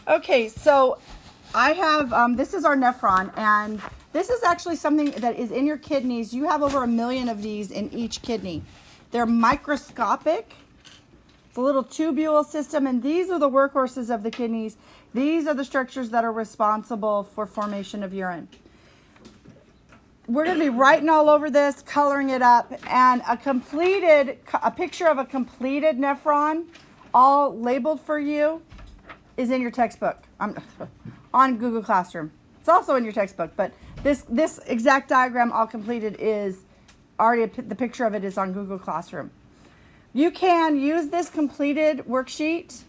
Okay, so I have, this is our Nephron, and this is actually something that is in your kidneys. You have over 1 million of these in each kidney. They're microscopic. It's a little tubule system, and these are the workhorses of the kidneys. These are the structures that are responsible for formation of urine. We're going to be writing all over this, coloring it up, and a picture of a completed nephron, all labeled for you, is in your textbook on Google Classroom. It's also in your textbook, but this exact diagram, all completed, is already the picture of it is on Google Classroom. You can use this completed worksheet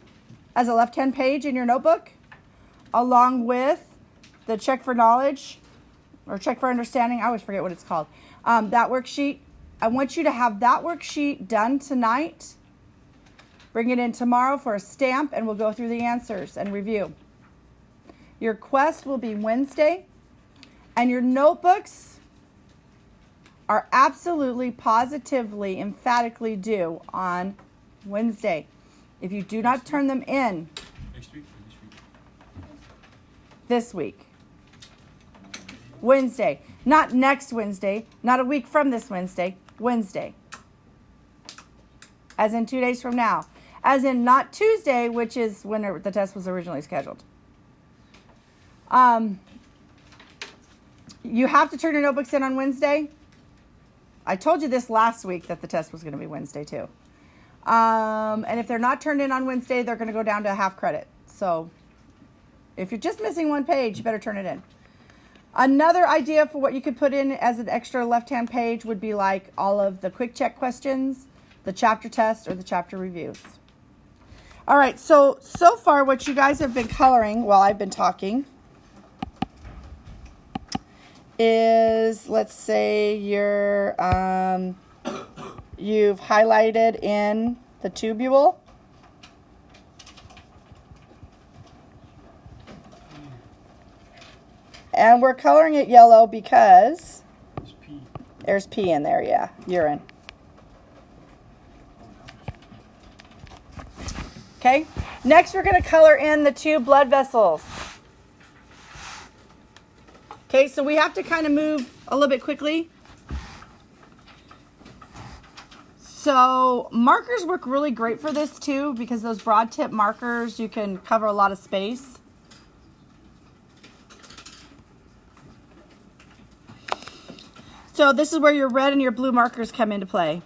as a left-hand page in your notebook, along with the check for knowledge or check for understanding. I always forget what it's called. That worksheet. I want you to have that worksheet done tonight. Bring it in tomorrow for a stamp, and we'll go through the answers and review. Your quest will be Wednesday, and your notebooks are absolutely, positively, emphatically due on Wednesday. If you do not turn them in this week, Wednesday, not next Wednesday, not a week from this Wednesday, Wednesday, as in 2 days from now, as in not Tuesday, which is when the test was originally scheduled. You have to turn your notebooks in on Wednesday. I told you this last week that the test was going to be Wednesday too. And if they're not turned in on Wednesday, they're going to go down to half credit. So if you're just missing one page, you better turn it in. Another idea for what you could put in as an extra left-hand page would be like all of the quick check questions, the chapter test, or the chapter reviews. All right, so far what you guys have been coloring while I've been talking is, let's say you've highlighted in the tubule. And we're coloring it yellow because there's pee in there, yeah, urine. Okay, next we're going to color in the 2 blood vessels. Okay, so we have to kind of move a little bit quickly. So markers work really great for this too, because those broad tip markers, you can cover a lot of space. So this is where your red and your blue markers come into play.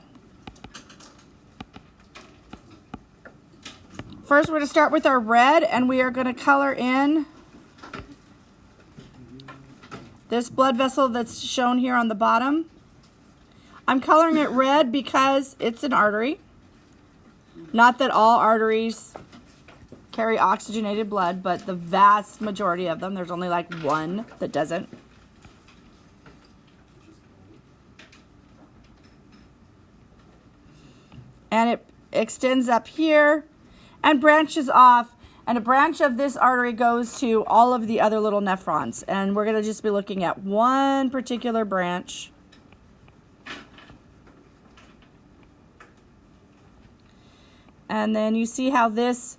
First, we're going to start with our red, and we are going to color in this blood vessel that's shown here on the bottom. I'm coloring it red because it's an artery. Not that all arteries carry oxygenated blood, but the vast majority of them. There's only like one that doesn't. And it extends up here and branches off, and a branch of this artery goes to all of the other little nephrons, and we're going to just be looking at one particular branch. And then you see how this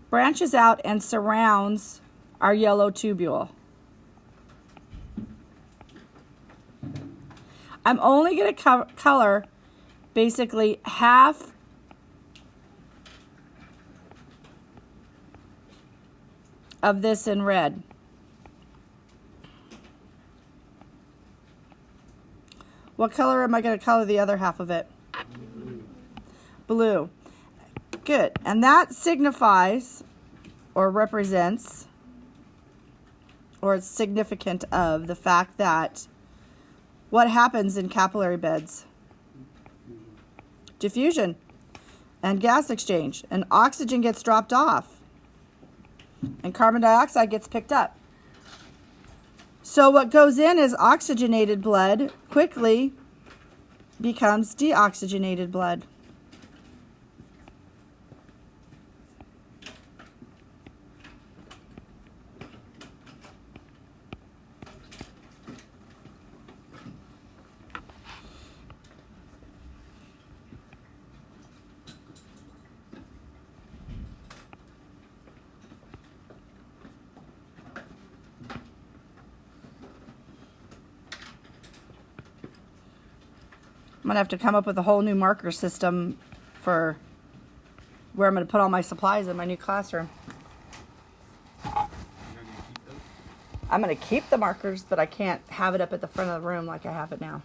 branches out and surrounds our yellow tubule. I'm only going to color basically half of this in red. What color am I going to color the other half of it? Blue. Good. And that signifies or represents, or it's significant of the fact that what happens in capillary beds? Diffusion and gas exchange, and oxygen gets dropped off and carbon dioxide gets picked up. So what goes in as oxygenated blood quickly becomes deoxygenated blood. going to have to come up with a whole new marker system for where I'm going to put all my supplies in my new classroom. I'm going to keep the markers, but I can't have it up at the front of the room like I have it now.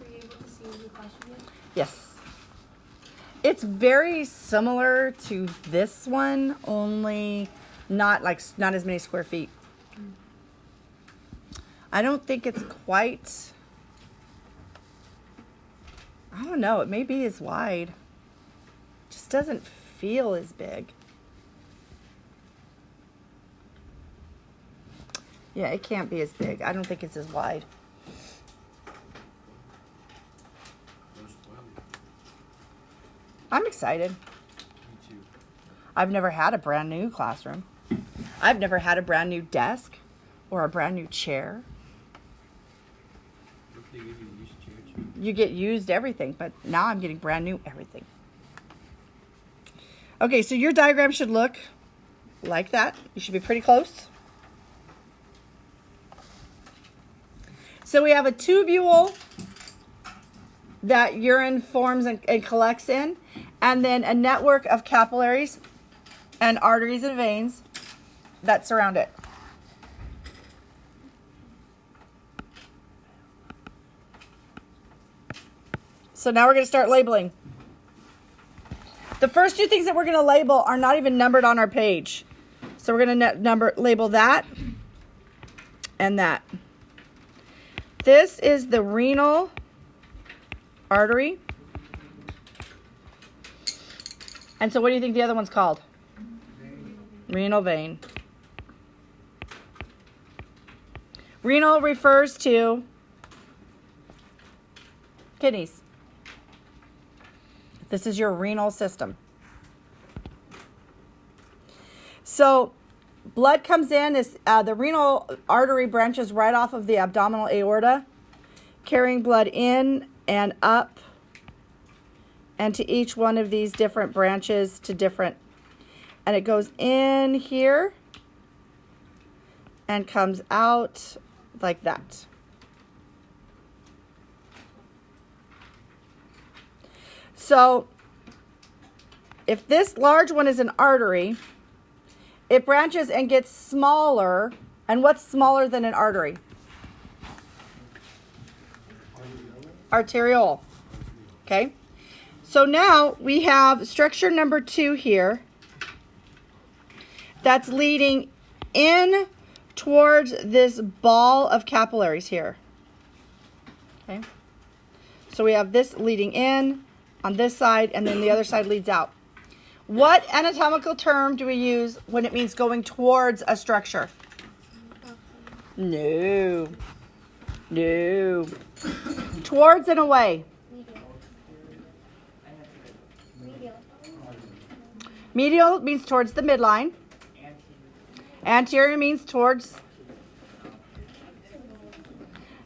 Were you able to see the question yet? Yes. It's very similar to this one, only not as many square feet. I don't think it's quite, I don't know, it may be as wide. Just doesn't feel as big. Yeah, it can't be as big. I don't think it's as wide. I'm excited. Me too. I've never had a brand new classroom. I've never had a brand new desk or a brand new chair. What if they give you a used chair too? You get used everything, but now I'm getting brand new everything. Okay, so your diagram should look like that. You should be pretty close. So we have a tubule that urine forms and collects in, and then a network of capillaries and arteries and veins that surround it. So now we're going to start labeling. The first two things that we're going to label are not even numbered on our page. So we're going to label that and that. This is the renal artery. And so what do you think the other one's called? Renal vein. Renal refers to kidneys. This is your renal system. So blood comes in, the renal artery branches right off of the abdominal aorta, carrying blood in and up, and to each one of these different branches and it goes in here and comes out like that. So if this large one is an artery, it branches and gets smaller. And what's smaller than an artery? Arteriole. Okay. So now we have structure number 2 here that's leading in towards this ball of capillaries here. Okay. So we have this leading in on this side, and then the other side leads out. What anatomical term do we use when it means going towards a structure? No. No. Towards and away. Medial means towards the midline. Anterior means towards.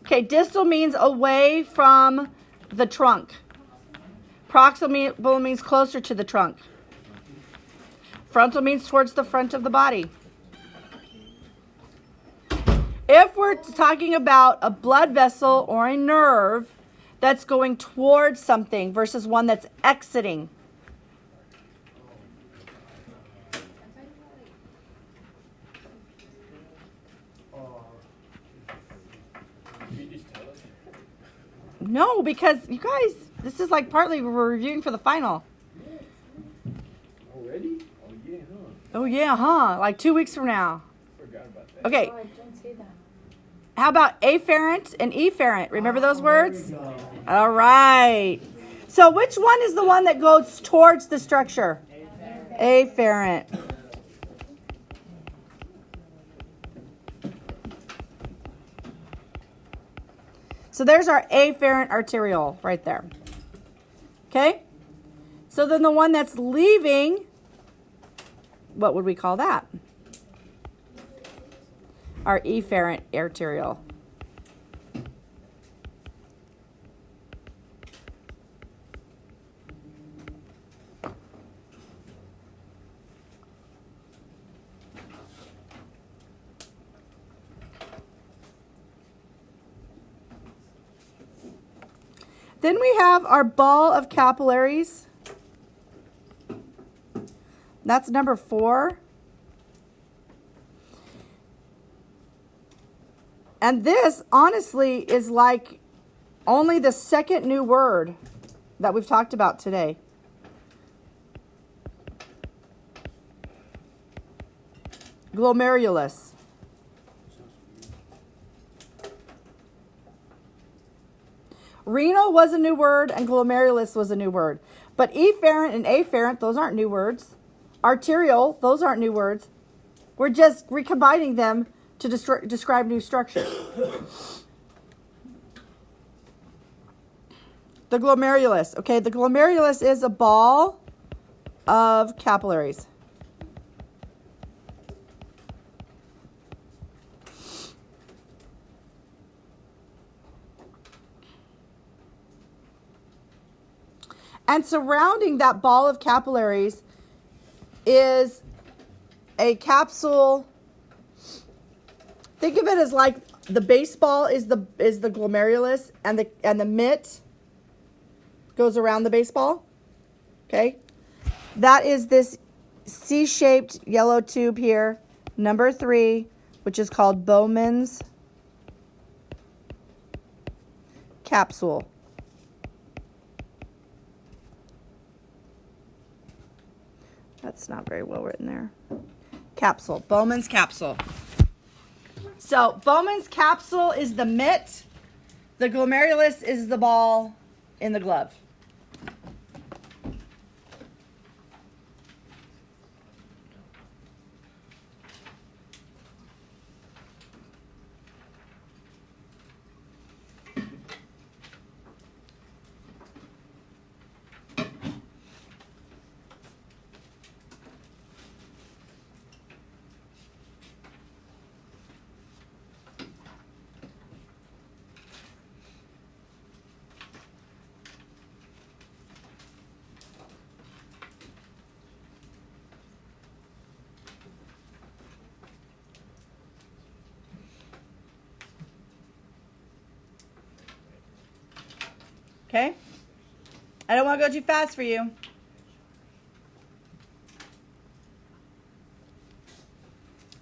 Okay, distal means away from the trunk. Proximal means closer to the trunk. Frontal means towards the front of the body. If we're talking about a blood vessel or a nerve that's going towards something versus one that's exiting. No, because you guys, this is like partly we're reviewing for the final. Already? Oh yeah, huh? Oh yeah, huh? Like 2 weeks from now. Forgot about that. Okay. Oh, I didn't say that. How about afferent and efferent? Remember those words? All right. So which one is the one that goes towards the structure? Afferent. So there's our afferent arteriole right there. Okay? So then the one that's leaving, what would we call that? Our efferent arteriole. Then we have our ball of capillaries. That's number 4. And this, honestly, is like only the second new word that we've talked about today. Glomerulus. Renal was a new word and glomerulus was a new word. But efferent and afferent, those aren't new words. Arterial, those aren't new words. We're just recombining them to describe new structures. The glomerulus. Okay, the glomerulus is a ball of capillaries. And surrounding that ball of capillaries is a capsule. Think of it as like the baseball is the glomerulus, and the mitt goes around the baseball. Okay? That is this C-shaped yellow tube here, number 3, which is called Bowman's capsule. That's not very well written there. Capsule. Bowman's capsule. So Bowman's capsule is the mitt. The glomerulus is the ball in the glove. Okay? I don't want to go too fast for you.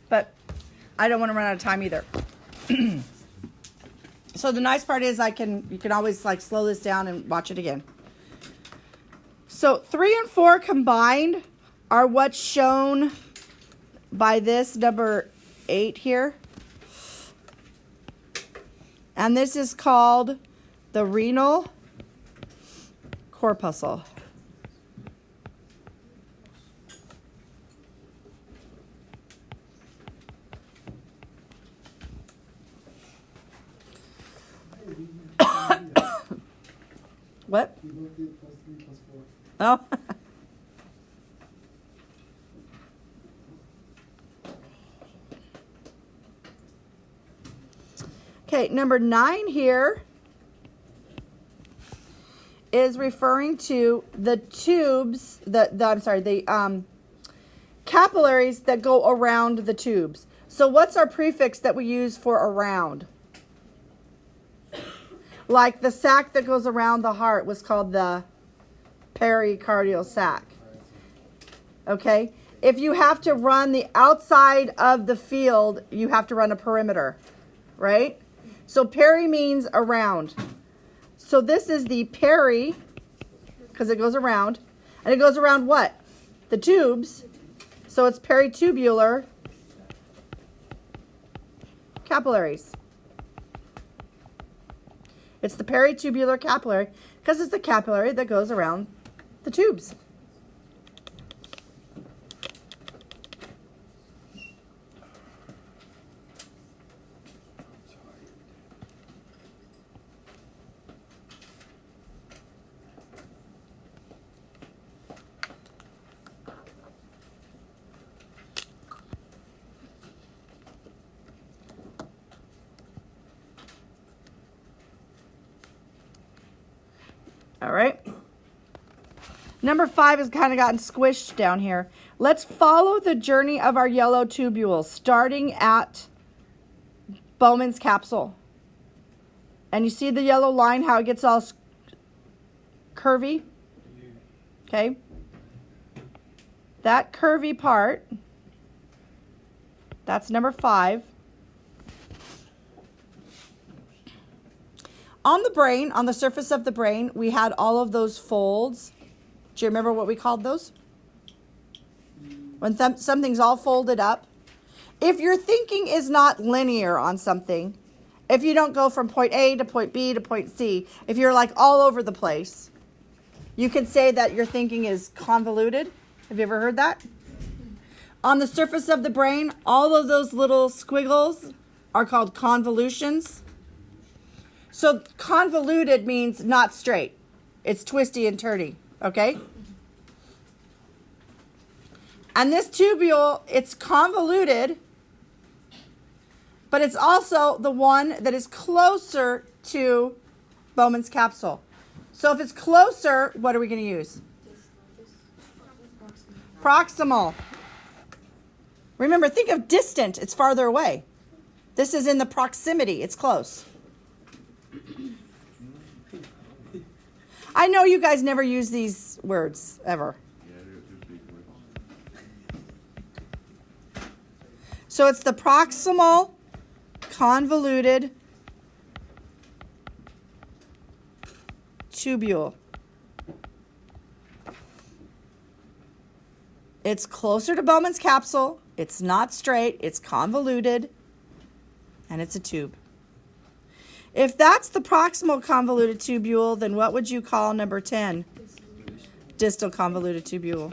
But I don't want to run out of time either. So the nice part is you can always like slow this down and watch it again. So 3 and 4 combined are what's shown by this number 8 here. And this is called the renal corpuscle. What? Oh. Okay, number 9 here is referring to the tubes, the capillaries that go around the tubes. So what's our prefix that we use for around? Like the sac that goes around the heart was called the pericardial sac. Okay? If you have to run the outside of the field, you have to run a perimeter, right? So peri means around. So this is the peri, because it goes around. And it goes around what? The tubes. So it's peritubular capillaries. It's the peritubular capillary because it's the capillary that goes around the tubes. All right. Number 5 has kind of gotten squished down here. Let's follow the journey of our yellow tubules, starting at Bowman's capsule. And you see the yellow line, how it gets all curvy. Okay. That curvy part, that's number 5. On the brain, on the surface of the brain, we had all of those folds. Do you remember what we called those? When something's all folded up. If your thinking is not linear on something, if you don't go from point A to point B to point C, if you're like all over the place, you can say that your thinking is convoluted. Have you ever heard that? On the surface of the brain, all of those little squiggles are called convolutions. So convoluted means not straight. It's twisty and turny, okay? And this tubule, it's convoluted, but it's also the one that is closer to Bowman's capsule. So if it's closer, what are we going to use? Proximal. Remember, think of distant. It's farther away. This is in the proximity. It's close. I know you guys never use these words, ever. So it's the proximal convoluted tubule. It's closer to Bowman's capsule. It's not straight. It's convoluted. And it's a tube. If that's the proximal convoluted tubule, then what would you call number 10? Distal convoluted tubule.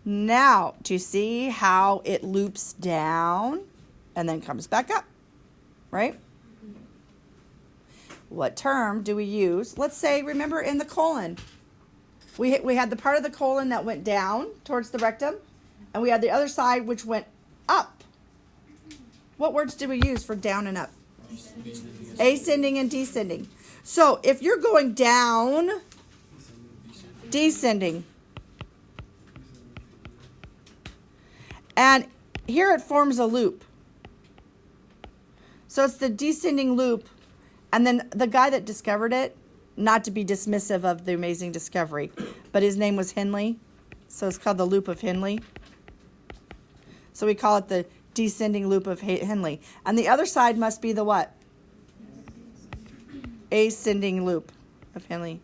Now, do you see how it loops down and then comes back up, right? What term do we use? Let's say, remember in the colon, we had the part of the colon that went down towards the rectum, and we had the other side which went up. What words do we use for down and up? Ascending and descending. So if you're going down, descending. And here it forms a loop. So it's the descending loop. And then the guy that discovered it, not to be dismissive of the amazing discovery, but his name was Henle. So it's called the loop of Henle. So we call it the descending loop of Henle. And the other side must be the what? Ascending loop of Henle.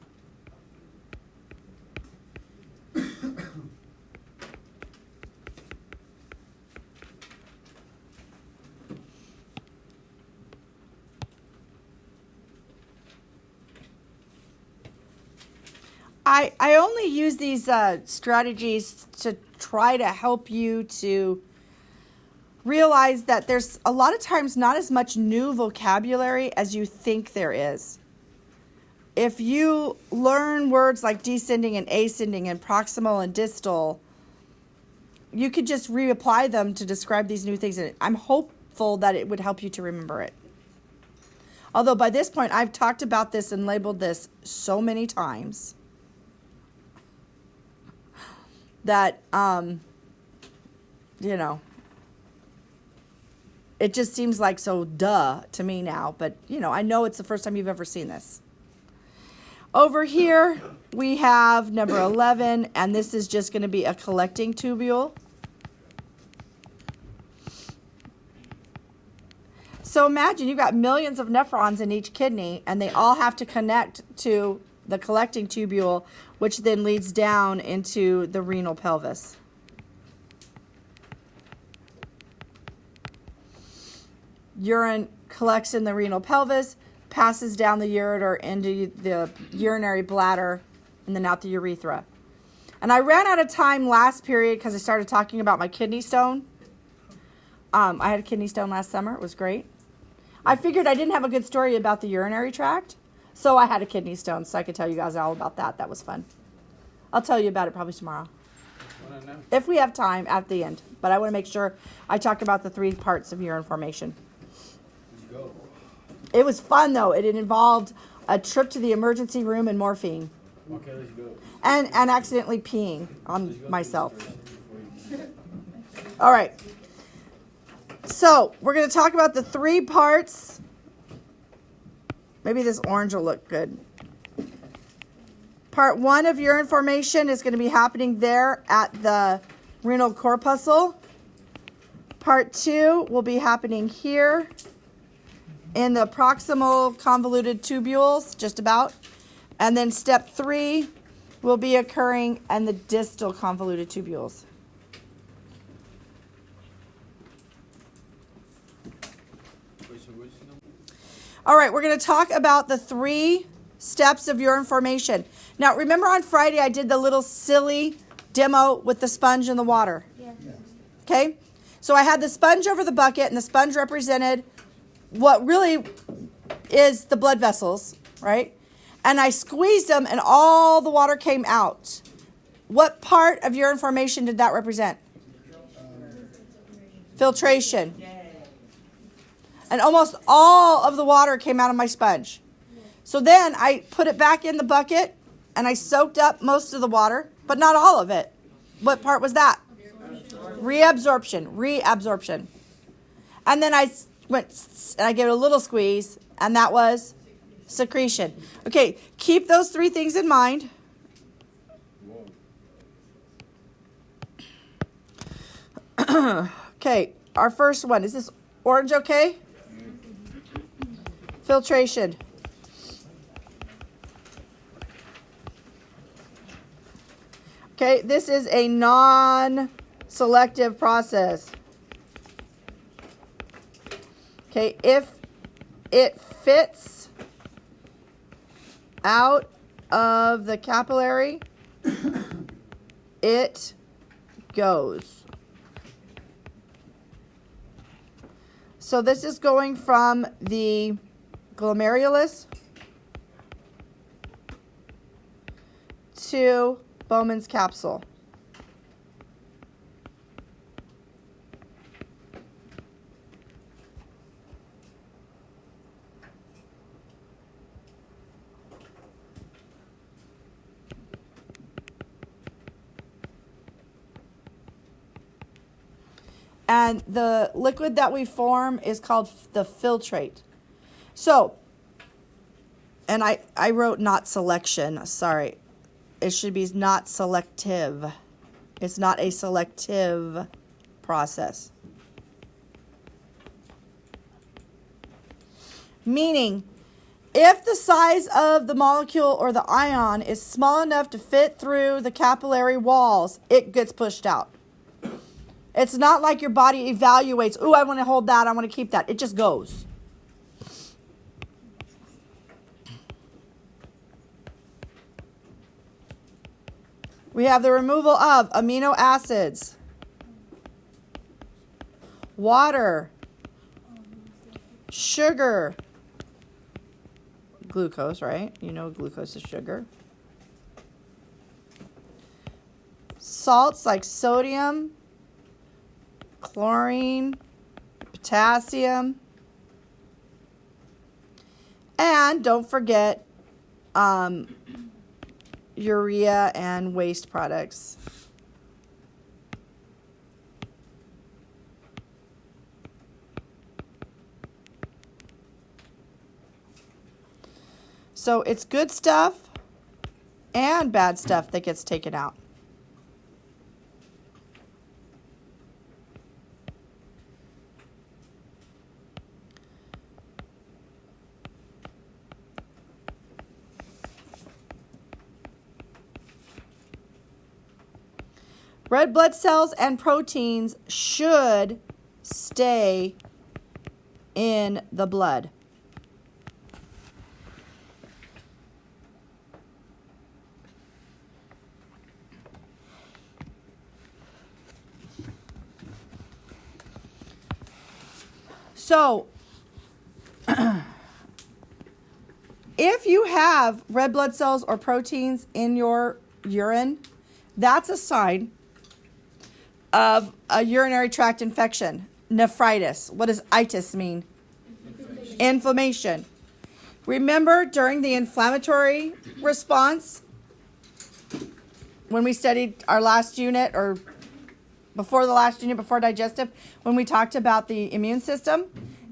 I only use these strategies to try to help you to realize that there's a lot of times not as much new vocabulary as you think there is. If you learn words like descending and ascending and proximal and distal, you could just reapply them to describe these new things. And I'm hopeful that it would help you to remember it. Although by this point, I've talked about this and labeled this so many times that, you know, it just seems like so duh to me now. But, you know, I know it's the first time you've ever seen this. Over here, we have number 11, and this is just going to be a collecting tubule. So imagine you've got millions of nephrons in each kidney, and they all have to connect to the collecting tubule, which then leads down into the renal pelvis. Urine collects in the renal pelvis, passes down the ureter into the urinary bladder, and then out the urethra. And I ran out of time last period because I started talking about my kidney stone. I had a kidney stone last summer. It was great. I figured I didn't have a good story about the urinary tract, so I had a kidney stone, so I could tell you guys all about that. That was fun. I'll tell you about it probably tomorrow. What I know. If we have time at the end. But I want to make sure I talk about the 3 parts of urine formation. Let's go. It was fun, though. It involved a trip to the emergency room and morphine. Okay, let's go. And accidentally peeing on myself. All right. So we're going to talk about the 3 parts. Maybe this orange will look good. Part 1 of urine formation is going to be happening there at the renal corpuscle. Part 2 will be happening here in the proximal convoluted tubules, just about. And then step 3 will be occurring in the distal convoluted tubules. Wait, so which number? All right, we're going to talk about the 3 steps of urine formation. Now, remember on Friday I did the little silly demo with the sponge and the water? Yeah. Okay? So I had the sponge over the bucket, and the sponge represented what really is the blood vessels, right? And I squeezed them, and all the water came out. What part of urine formation did that represent? Filtration. And almost all of the water came out of my sponge. So then I put it back in the bucket, and I soaked up most of the water, but not all of it. What part was that? Reabsorption. And then I went and I gave it a little squeeze, and that was secretion. Okay, keep those 3 things in mind. Okay, our first one. Is this orange okay? Filtration. Okay, this is a non-selective process. Okay, if it fits out of the capillary, it goes. So this is going from the glomerulus to Bowman's capsule. And the liquid that we form is called the filtrate. So, and I wrote not selection, sorry. It should be not selective. It's not a selective process. Meaning, if the size of the molecule or the ion is small enough to fit through the capillary walls, it gets pushed out. It's not like your body evaluates, ooh, I want to hold that, I want to keep that. It just goes. We have the removal of amino acids, water, sugar, glucose, right? You know glucose is sugar. Salts like sodium, chlorine, potassium, and don't forget urea and waste products. So it's good stuff and bad stuff that gets taken out. Red blood cells and proteins should stay in the blood. So, if you have red blood cells or proteins in your urine, that's a sign of a urinary tract infection. Nephritis. What does itis mean? Inflammation. Remember during the inflammatory response, when we studied our last unit, or before the last unit, before digestive, when we talked about the immune system,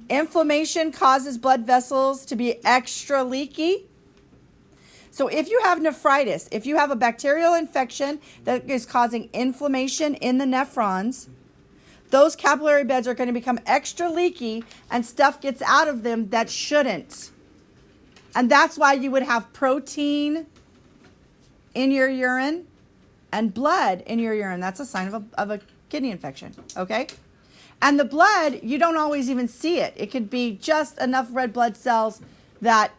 inflammation causes blood vessels to be extra leaky. So if you have nephritis, if you have a bacterial infection that is causing inflammation in the nephrons, those capillary beds are going to become extra leaky and stuff gets out of them that shouldn't. And that's why you would have protein in your urine and blood in your urine. That's a sign of a kidney infection, okay? And the blood, you don't always even see it. It could be just enough red blood cells that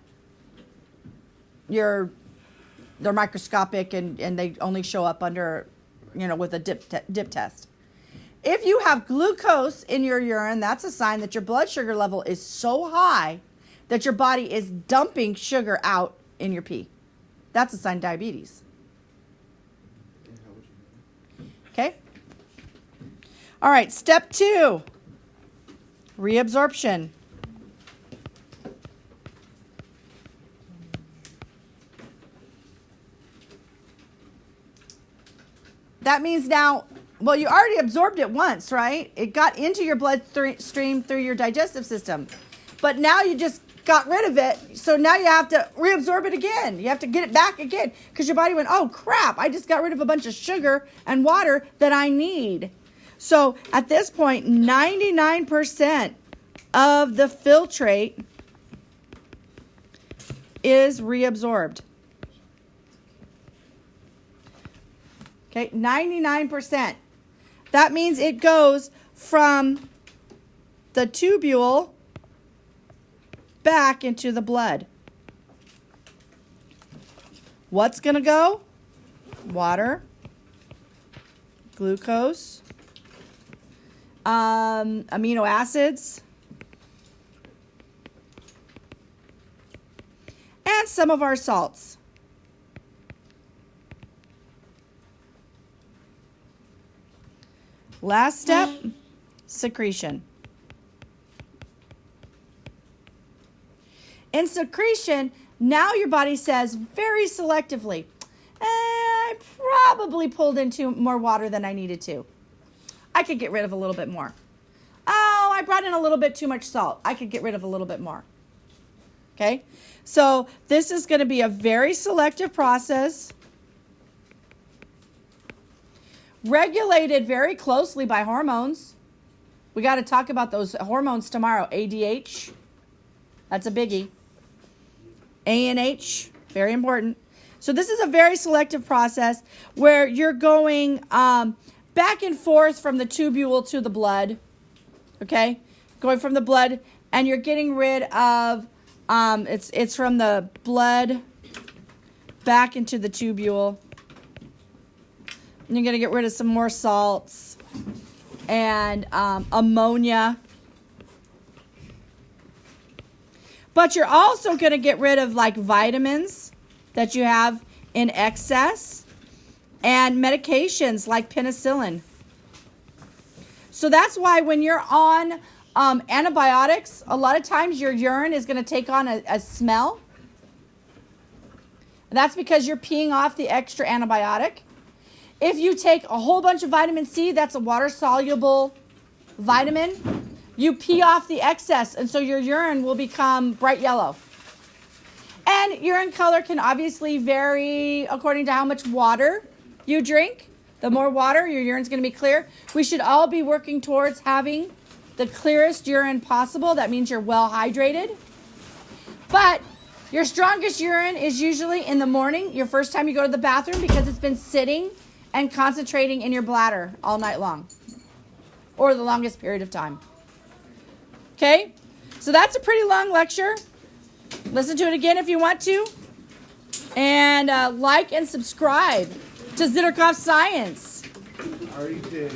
they're microscopic and they only show up under, with a dip test. If you have glucose in your urine, that's a sign that your blood sugar level is so high that your body is dumping sugar out in your pee. That's a sign of diabetes. Okay? All right, step 2, reabsorption. That means now, well, you already absorbed it once, right? It got into your bloodstream through your digestive system. But now you just got rid of it, so now you have to reabsorb it again. You have to get it back again because your body went, oh, crap, I just got rid of a bunch of sugar and water that I need. So at this point, 99% of the filtrate is reabsorbed. Okay, 99%. That means it goes from the tubule back into the blood. What's going to go? Water, glucose, amino acids, and some of our salts. Last step, secretion. In secretion, now your body says very selectively, I probably pulled into more water than I needed to. I could get rid of a little bit more. Oh, I brought in a little bit too much salt. I could get rid of a little bit more. Okay? So this is going to be a very selective process, regulated very closely by hormones. We got to talk about those hormones tomorrow. ADH, that's a biggie. ANH, very important. So this is a very selective process where you're going back and forth from the tubule to the blood, okay? Going from the blood, and you're getting rid of, it's from the blood back into the tubule. And you're going to get rid of some more salts and ammonia. But you're also going to get rid of like vitamins that you have in excess and medications like penicillin. So that's why when you're on antibiotics, a lot of times your urine is going to take on a smell. That's because you're peeing off the extra antibiotic. If you take a whole bunch of vitamin C, that's a water-soluble vitamin, you pee off the excess, and so your urine will become bright yellow. And urine color can obviously vary according to how much water you drink. The more water, your urine's going to be clear. We should all be working towards having the clearest urine possible. That means you're well hydrated. But your strongest urine is usually in the morning, your first time you go to the bathroom, because it's been sitting and concentrating in your bladder all night long, or the longest period of time. Okay? So that's a pretty long lecture. Listen to it again if you want to. And like and subscribe to Zitterkoff Science. I already did.